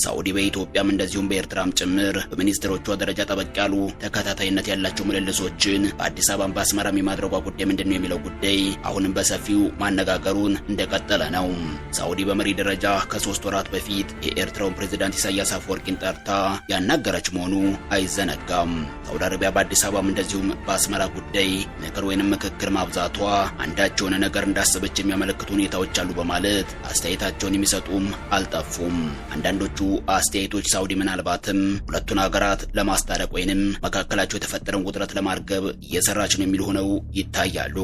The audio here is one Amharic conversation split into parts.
ሳውዲ በኢትዮጵያም እንደዚሁም በኤርትራም ጭምር በሚኒስትሮቿ ደረጃ ጠበቅ ያሉ ተከታታይነት ያላቸው ምልልሶችን በአዲስ አበባ በአስመራ የማድረጓ ጉዳይ ምንድነው የሚለው ጉዳይ አሁንም በሰፊው ማነጋገሩን እንደቀጠለ ነው። ሳውዲ በመሪ ደረጃ ከ3 ወራት በፊት የኤርትራውን ፕሬዝዳንት ኢሳያስ አፈወርቂን ጠርታ ያናገረች መሆኑ አይዘነጋም። ሳውዲ አረቢያ በአዲስ አበባም እንደዚሁም በአስመራ ጉዳይ ምክክር ማብዛቷ አንዳች የሆነ ነገር እንዳሰበች የሚያመለክቱ ሁኔታዎች አሉ በማለት አስተያየታቸውን የሚሰጡም አልጠፉም። አንዳንዶቹ አስተያየቶች ሳውዲ ምናልባትም ሁለቱን ሀገራት ለማስታረቅ ወይንም መካከላቸው የተፈጠረውን ውጥረት ለማርገብ እየሰራች ነው የሚሉ ሆነው ይታያሉ።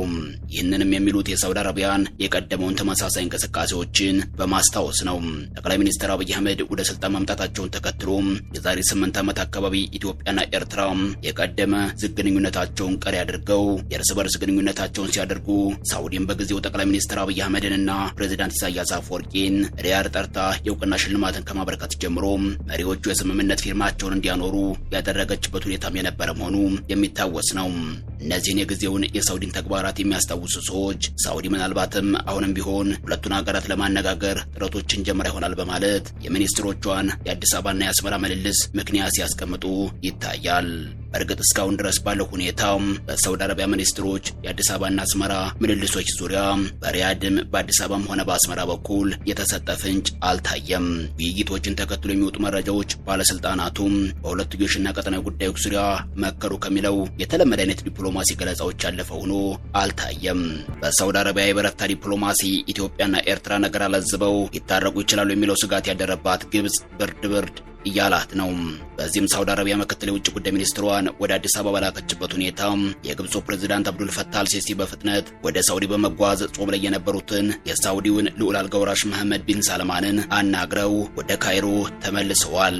ይህንንም የሚሉት የሳውዲ አረቢያን የቀደመውን ተመሳሳይ እንቅስቃሴዎችን በማስታወስ ነው። ጠቅላይ ሚኒስትር አብይ አህመድ ወደ ስልጣን መምጣታቸውን ተከትሎ የዛሬ 8 ዓመት አካባቢ ኢትዮጵያና ኤርትራ የቀደመ ዝግ ግንኙነታቸውን ቀሪ አድርገው የእርስ በርስ ግንኙነታቸውን ሲያደርጉ ሳውዲን በጊዜው ጠቅላይ ሚኒስትር አብይ አህመድንና ፕሬዝዳንት ኢሳያስ አፈወርቂን ሪያድ ጠርታ የእውቅና ሽልማትን ከማበረከት ጀምሮ መሪዎቹ የስምምነት ፊርማቸውን እንዲያኖሩ ያደረገችበት ሁኔታም የነበረ መሆኑ የሚታወስ ነው። እነዚህን የጊዜውን የሳውዲን ተግባራት የሚያስታውሱ ሰዎች ሳውዲ ምናልባትም አሁንም ቢሆን ሁለቱን ሀገራት ለማነጋገር ጥረቶችን ጀምራ ይሆናል በማለት የሚኒስትሮቿን የአዲስ አበባና የአስመራ ምልልስ ምክንያት ሲያስቀምጡ ይታያል። በእርግጥ እስካሁን ድረስ ባለው ሁኔታ በሳውዲ አረቢያ ሚኒስትሮች የአዲስ አበባና አስመራ ምልልሶች ዙሪያ በሪያድም በአዲስ አበባም ሆነ በአስመራ በኩል የተሰጠ ፍንጭ አልታየም። ውይይቶችን ተከትሎ የሚወጡ መረጃዎች ባለስልጣናቱም በሁለትዮሽና ቀጠናዊ ጉዳዮች ዙሪያ መከሩ ከሚለው የተለመደ አይነት ዲፕሎማሲ ገለጻዎች ያለፈ ሆኖ አልታየም። በሳውዲ አረቢያ የበረታ ዲፕሎማሲ ኢትዮጵያና ኤርትራ ነገር አለዝበው ሊታረቁ ይችላሉ የሚለው ስጋት ያደረባት ግብጽ ብርድ እያላት ነው። በዚህም ሳውዲ አረቢያ ምክትል የውጭ ጉዳይ ሚኒስትሯን ወደ አዲስ አበባ ባላከችበት ሁኔታ የግብፁ ፕሬዝዳንት አብዱል ፈታህ አልሲሲ በፍጥነት ወደ ሳውዲ በመጓዝ ጾም ላይ የነበሩትን የሳውዲውን ልዑል አልጋ ወራሽ መሐመድ ቢን ሳልማንን አናግረው ወደ ካይሮ ተመልሰዋል።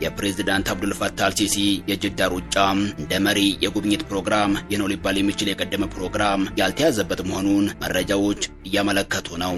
የፕሬዝዳንት አብዱል ፈታህ አልሲሲ የጅዳ ሩጫ እንደ መሪ የጉብኝት ፕሮግራም ነው ሊባል የሚችል የቀደመ ፕሮግራም ያልተያዘበት መሆኑን መረጃዎች እያመለከቱ ነው።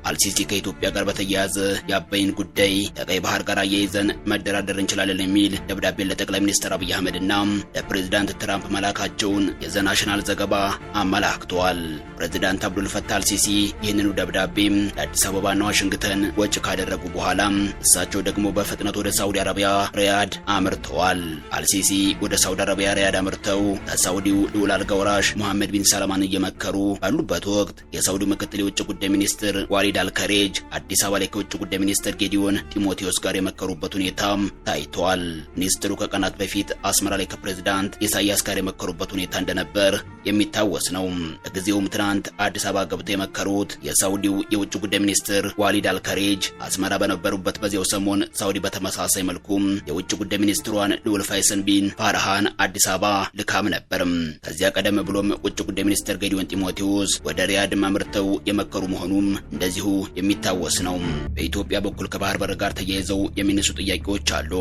አልሲሲ ከኢትዮጵያ ጋር በተያያዘ የአባይን ጉዳይ ከቀይ ባህር ጋር አያይዘን መደራደር እንችላለን የሚል ደብዳቤ ለጠቅላይ ሚኒስትር አብይ አህመድና ለፕሬዝዳንት ትራምፕ መላካቸውን የዘናሽናል ዘገባ አመላክቷል። ፕሬዝዳንት አብዱል ፈታህ አልሲሲ ይህንኑ ደብዳቤ ለአዲስ አበባና ዋሽንግተን ወጪ ካደረጉ በኋላ እሳቸው ደግሞ በፍጥነት ወደ ሳውዲ አረቢያ ሪያድ አምርተዋል። አልሲሲ ወደ ሳውዲ አረቢያ ሪያድ አምርተው ከሳውዲው ልዑል አልጋ ወራሽ መሐመድ ቢን ሳልማን እየመከሩ ባሉበት ወቅት የሳውዲው ምክትል የውጭ ጉዳይ ሚኒስትር ዋሊድ አልከሬጅ አዲስ አበባ ላይ ከውጭ ጉዳይ ሚኒስትር ጌዲዮን ጢሞቴዎስ ጋር የመከሩበት ሁኔታም ታይቷል። ሚኒስትሩ ከቀናት በፊት አስመራ ላይ ከፕሬዝዳንት ኢሳያስ ጋር የመከሩበት ሁኔታ እንደነበር የሚታወስ ነው። በጊዜውም ትናንት አዲስ አበባ ገብተው የመከሩት የሳውዲው የውጭ ጉዳይ ሚኒስትር ዋሊድ አልከሬጅ አስመራ በነበሩበት በዚያው ሰሞን ሳውዲ በተመሳሳይ መልኩም የውጭ ጉዳይ ሚኒስትሯን ልዑል ፋይሰል ቢን ፋርሃን አዲስ አበባ ልካም ነበርም። ከዚያ ቀደም ብሎም ውጭ ጉዳይ ሚኒስትር ጌዲዮን ጢሞቴዎስ ወደ ሪያድ አምርተው የመከሩ መሆኑም እንደዚሁ የሚታወስ ነው። በኢትዮጵያ በኩል ከባህር በር ጋር ተያይዘው የሚነሱ ጥያቄዎች አሉ።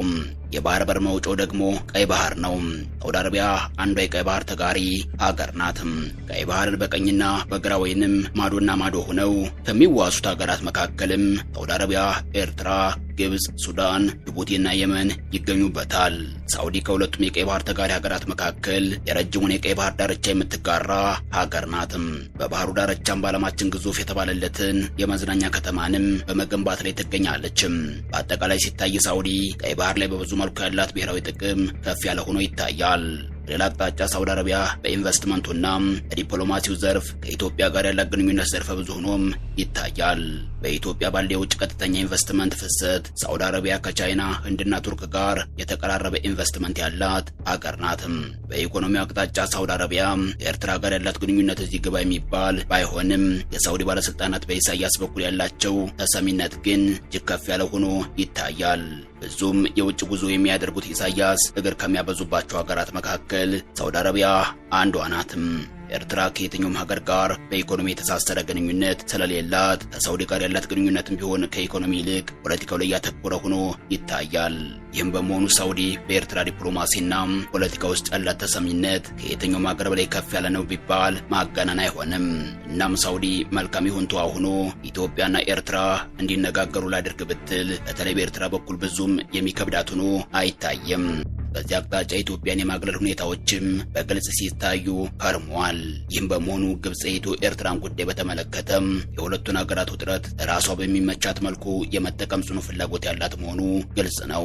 የባህር በር መውጫው ደግሞ ቀይ ባህር ነው። ሳውዲ አረቢያ አንዷ የቀይ ባህር ተጋሪ ሀገር ናት። ቀይ ባህርን በቀኝና በግራ ወይንም ማዶና ማዶ ሆነው ከሚዋሱት ሀገራት መካከልም ሳውዲ አረቢያ፣ ኤርትራ፣ ግብጽ፣ ሱዳን፣ ጅቡቲና የመን ይገኙበታል። ሳውዲ ከሁለቱም የቀይ ባህር ተጋሪ ሀገራት መካከል የረጅሙን የቀይ ባህር ዳርቻ የምትጋራ ሀገር ናት። በባህሩ ዳርቻም በዓለማችን ግዙፍ የተባለለትን የመዝናኛ ከተማንም በመገንባት ላይ ትገኛለች። በአጠቃላይ ሲታይ ሳውዲ ቀይ ባህር ላይ በብዙ መልኩ ያላት ብሔራዊ ጥቅም ከፍ ያለ ሆኖ ይታያል። ሌላ አቅጣጫ ሳውዲ አረቢያ በኢንቨስትመንቱና በዲፕሎማሲው ዘርፍ ከኢትዮጵያ ጋር ያላት ግንኙነት ዘርፈ ብዙ ሆኖም ይታያል። በኢትዮጵያ ባለው የውጭ ቀጥተኛ ኢንቨስትመንት ፍሰት ሳውዲ አረቢያ ከቻይና፣ ህንድና ቱርክ ጋር የተቀራረበ ኢንቨስትመንት ያላት አገር ናት። በኢኮኖሚው አቅጣጫ ሳውዲ አረቢያ ከኤርትራ ጋር ያላት ግንኙነት እዚህ ግባ የሚባል ባይሆንም የሳውዲ ባለስልጣናት በኢሳያስ በኩል ያላቸው ተሰሚነት ግን እጅግ ከፍ ያለ ሆኖ ይታያል። ብዙም የውጭ ጉዞ የሚያደርጉት ኢሳያስ እግር ከሚያበዙባቸው ሀገራት መካከል ሳውዲ አረቢያ አንዷ ናት። ኤርትራ ከየትኛውም ሀገር ጋር በኢኮኖሚ የተሳሰረ ግንኙነት ስለሌላት ከሳውዲ ጋር ያላት ግንኙነትም ቢሆን ከኢኮኖሚ ይልቅ ፖለቲካው ላይ ያተኮረ ሆኖ ይታያል። ይህም በመሆኑ ሳውዲ በኤርትራ ዲፕሎማሲና ፖለቲካ ውስጥ ያላት ተሰሚነት ከየትኛውም ሀገር በላይ ከፍ ያለ ነው ቢባል ማጋነን አይሆንም። እናም ሳውዲ መልካም ይሁንታዋ ሆኖ ኢትዮጵያና ኤርትራ እንዲነጋገሩ ላድርግ ብትል በተለይ በኤርትራ በኩል ብዙም የሚከብዳት ሆኖ አይታየም። በዚህ አቅጣጫ ኢትዮጵያን የማግለል ሁኔታዎችም በግልጽ ሲታዩ ከርመዋል። ይህም በመሆኑ ግብጽ የኢትዮ ኤርትራን ጉዳይ በተመለከተም የሁለቱን ሀገራት ውጥረት ራሷ በሚመቻት መልኩ የመጠቀም ጽኑ ፍላጎት ያላት መሆኑ ግልጽ ነው።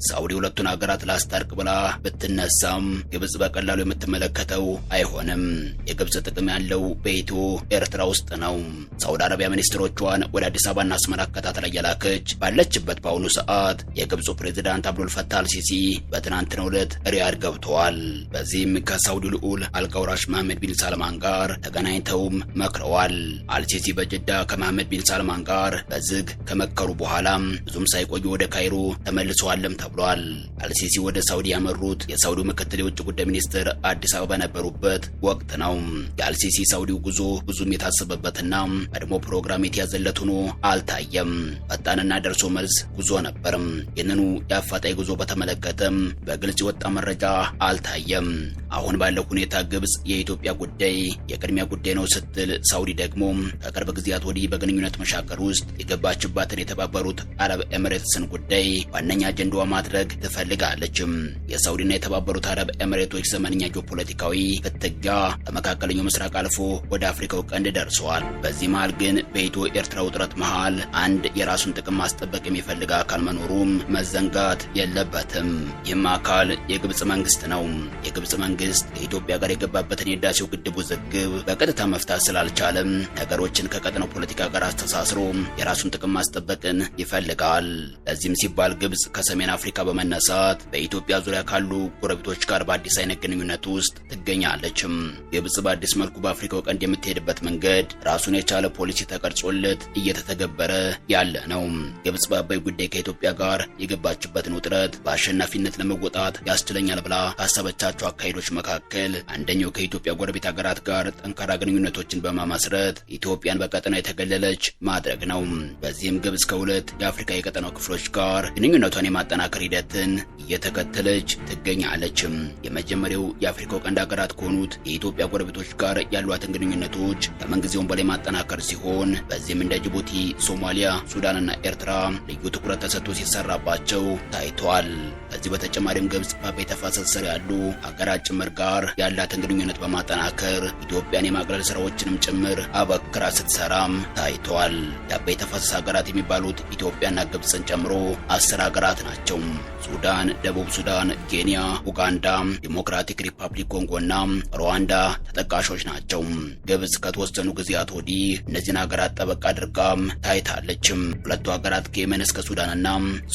ሳውዲ ሁለቱን ሀገራት ላስታርቅ ብላ ብትነሳም ግብጽ በቀላሉ የምትመለከተው አይሆንም። የግብጽ ጥቅም ያለው በኢትዮ ኤርትራ ውስጥ ነው። ሳውዲ አረቢያ ሚኒስትሮቿን ወደ አዲስ አበባና አስመራ አከታትላ የላከች ባለችበት በአሁኑ ሰዓት የግብፁ ፕሬዝዳንት አብዱል ፈታህ አልሲሲ በትናንትናው ዕለት ሪያድ ገብተዋል። በዚህም ከሳውዲ ልዑል አልጋውራሽ መሐመድ ቢን ሳልማን ጋር ተገናኝተውም መክረዋል። አልሲሲ በጅዳ ከመሐመድ ቢን ሳልማን ጋር በዝግ ከመከሩ በኋላም ብዙም ሳይቆዩ ወደ ካይሮ ተመልሰዋልም ተብሏል። አልሲሲ ወደ ሳውዲ ያመሩት የሳውዲው ምክትል የውጭ ጉዳይ ሚኒስትር አዲስ አበባ በነበሩበት ወቅት ነው። የአልሲሲ ሳውዲው ጉዞ ብዙም የታሰበበትና ቀድሞ ፕሮግራም የተያዘለት ሆኖ አልታየም። ፈጣንና ደርሶ መልስ ጉዞ ነበርም። ይህንኑ የአፋጣኝ ጉዞ በተመለከተም በግልጽ የወጣ መረጃ አልታየም። አሁን ባለው ሁኔታ ግብጽ የኢትዮጵያ ጉዳይ የቅድሚያ ጉዳይ ነው ስትል፣ ሳውዲ ደግሞ ከቅርብ ጊዜያት ወዲህ በግንኙነት መሻከር ውስጥ የገባችባትን የተባበሩት አረብ ኤሚሬትስን ጉዳይ ዋነኛ አጀንዳዋ ማድረግ ትፈልጋለችም። የሳውዲና የተባበሩት አረብ ኤሚሬቶች ዘመንኛ ጂኦፖለቲካዊ ፍትጊያ በመካከለኛው ምስራቅ አልፎ ወደ አፍሪካው ቀንድ ደርሰዋል። በዚህ መሃል ግን በኢትዮ ኤርትራ ውጥረት መሃል አንድ የራሱን ጥቅም ማስጠበቅ የሚፈልግ አካል መኖሩም መዘንጋት የለበትም። ይህም አካል የግብጽ መንግስት ነው። የግብጽ መንግስት ከኢትዮጵያ ጋር የገባበትን የህዳሴው ግድብ ውዝግብ በቀጥታ መፍታት ስላልቻለም ነገሮችን ከቀጠናው ፖለቲካ ጋር አስተሳስሮ የራሱን ጥቅም ማስጠበቅን ይፈልጋል። ለዚህም ሲባል ግብጽ ከሰሜን አፍሪካ በመነሳት በኢትዮጵያ ዙሪያ ካሉ ጎረቤቶች ጋር በአዲስ አይነት ግንኙነት ውስጥ ትገኛለችም። ግብጽ በአዲስ መልኩ በአፍሪካው ቀንድ የምትሄድበት መንገድ ራሱን የቻለ ፖሊሲ ተቀርጾለት እየተተገበረ ያለ ነው። ግብጽ በአባይ ጉዳይ ከኢትዮጵያ ጋር የገባችበትን ውጥረት በአሸናፊነት ለመወጣት ያስችለኛል ብላ ካሰበቻቸው አካሄዶች መካከል አንደኛው ከኢትዮጵያ ጎረቤት ሀገራት ጋር ጠንካራ ግንኙነቶችን በማመስረት ኢትዮጵያን በቀጠና የተገለለች ማድረግ ነው። በዚህም ግብጽ ከሁለት የአፍሪካ የቀጠናው ክፍሎች ጋር ግንኙነቷን የማጠናከር ሂደትን እየተከተለች ትገኛለችም። የመጀመሪያው የአፍሪካው ቀንድ ሀገራት ከሆኑት የኢትዮጵያ ጎረቤቶች ጋር ያሏትን ግንኙነቶች ከምንጊዜውም በላይ ማጠናከር ሲሆን በዚህም እንደ ጅቡቲ፣ ሶማሊያ፣ ሱዳንና ኤርትራ ልዩ ትኩረት ተሰጥቶ ሲሰራባቸው ታይቷል። ከዚህ በተጨማሪም ግብጽ በአባይ ተፋሰስ ስር ያሉ ሀገራት ጭምር ጋር ያላትን ግንኙነት በማጠናከር ኢትዮጵያን የማግለል ስራዎችንም ጭምር አበክራ ስትሰራም ታይቷል። የአባይ ተፋሰስ ሀገራት የሚባሉት ኢትዮጵያና ግብጽን ጨምሮ 10 ሀገራት ናቸው። ሱዳን፣ ደቡብ ሱዳን፣ ኬንያ፣ ኡጋንዳ፣ ዲሞክራቲክ ሪፐብሊክ ኮንጎና ሩዋንዳ ተጠቃሾች ናቸው። ግብጽ ከተወሰኑ ጊዜያት ወዲህ እነዚህን ሀገራት ጠበቅ አድርጋም ታይታለችም። ሁለቱ ሀገራት ከየመን እስከ ሱዳንና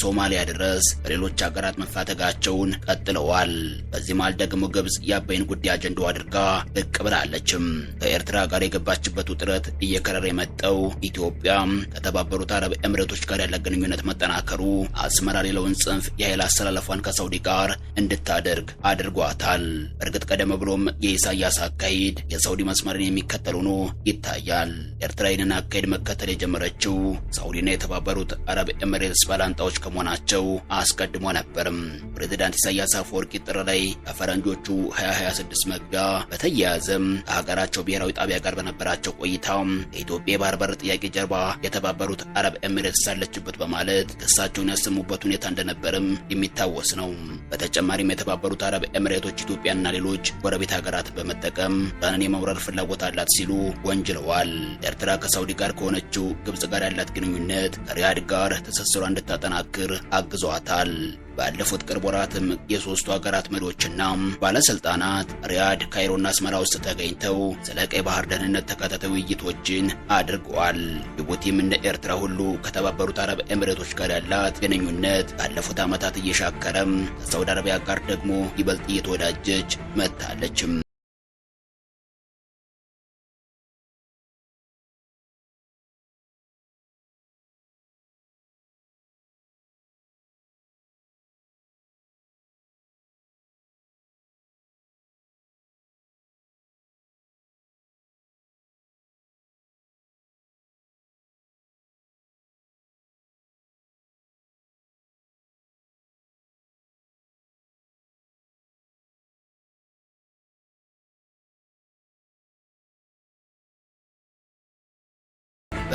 ሶማሊያ ድረስ በሌሎች ሀገራት መፋተጋቸውን ቀጥለዋል። በዚህ መሃል ደግሞ ግብጽ የአባይን ጉዳይ አጀንዳው አድርጋ ብቅ ብላለችም። ከኤርትራ ጋር የገባችበት ውጥረት እየከረረ የመጣው ኢትዮጵያ ከተባበሩት አረብ ኤሚሬቶች ጋር ያለ ግንኙነት መጠናከሩ አስመራ ሌላውን ጽንፍ የኃይል አሰላለፏን ከሳውዲ ጋር እንድታደርግ አድርጓታል። እርግጥ ቀደም ብሎም የኢሳያስ አካሄድ የሳውዲ መስመርን የሚከተል ሆኖ ይታያል። ኤርትራ ይህንን አካሄድ መከተል የጀመረችው ሳውዲና የተባበሩት አረብ ኤሚሬትስ ባላንጣዎች ከመሆናቸው አስቀድሞ ነበርም። ፕሬዝዳንት ኢሳያስ አፈወርቂ ጥር ላይ ከፈረንጆቹ 2026 መግቢያ በተያያዘም ከሀገራቸው ብሔራዊ ጣቢያ ጋር በነበራቸው ቆይታ የኢትዮጵያ የባህር በር ጥያቄ ጀርባ የተባበሩት አረብ ኤሚሬትስ ያለችበት በማለት ክሳቸውን ያሰሙበት ሁኔታ እንደነበርም የሚታወስ ነው። በተጨማሪም የተባበሩት አረብ ኤሚሬቶች ኢትዮጵያና ሌሎች ጎረቤት ሀገራት በመጠቀም ሱዳንን የመውረር ፍላጎት አላት ሲሉ ወንጅለዋል። ኤርትራ ከሳውዲ ጋር ከሆነችው ግብጽ ጋር ያላት ግንኙነት ከሪያድ ጋር ትስስሯ እንድታጠናክር አግዟታል። ባለፉት ቅርብ ወራትም የሶስቱ ሀገራት መሪዎችና ባለስልጣናት ሪያድ፣ ካይሮና አስመራ ውስጥ ተገኝተው ስለ ቀይ ባህር ደህንነት ተከታታይ ውይይቶችን አድርገዋል። ጅቡቲም እንደ ኤርትራ ሁሉ ከተባበሩት አረብ ኤሚሬቶች ጋር ያላት ግንኙነት ባለፉት ዓመታት እየሻከረም ከሳውዲ አረቢያ ጋር ደግሞ ይበልጥ እየተወዳጀች መጥታለችም።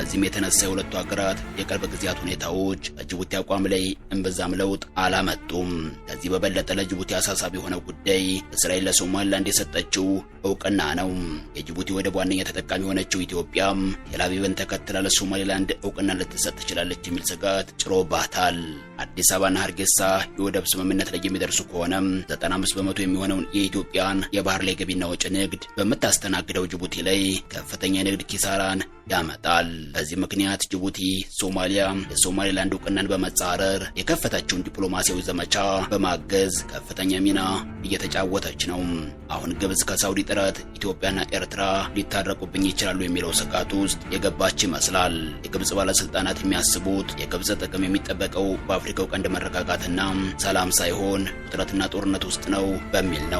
በዚህም የተነሳ የሁለቱ ሀገራት የቅርብ ጊዜያት ሁኔታዎች በጅቡቲ አቋም ላይ እምብዛም ለውጥ አላመጡም። ከዚህ በበለጠ ለጅቡቲ አሳሳቢ የሆነው ጉዳይ እስራኤል ለሶማሊላንድ የሰጠችው እውቅና ነው። የጅቡቲ ወደብ ዋነኛ ተጠቃሚ የሆነችው ኢትዮጵያ ቴል አቪቭን ተከትላ ለሶማሊላንድ እውቅና ልትሰጥ ትችላለች የሚል ስጋት ጭሮባታል። አዲስ አበባና ሀርጌሳ የወደብ ስምምነት ላይ የሚደርሱ ከሆነ 95 በመቶ የሚሆነውን የኢትዮጵያን የባህር ላይ ገቢና ወጪ ንግድ በምታስተናግደው ጅቡቲ ላይ ከፍተኛ የንግድ ኪሳራን ያመጣል። በዚህ ምክንያት ጅቡቲ ሶማሊያ የሶማሊላንድ እውቅናን በመጻረር የከፈተችውን ዲፕሎማሲያዊ ዘመቻ በማገዝ ከፍተኛ ሚና እየተጫወተች ነው። አሁን ግብጽ ከሳውዲ ጥረት ኢትዮጵያና ኤርትራ ሊታረቁብኝ ይችላሉ የሚለው ስጋት ውስጥ የገባች ይመስላል። የግብጽ ባለስልጣናት የሚያስቡት የግብጽ ጥቅም የሚጠበቀው በአፍሪካው ቀንድ መረጋጋትና ሰላም ሳይሆን ውጥረትና ጦርነት ውስጥ ነው በሚል ነው።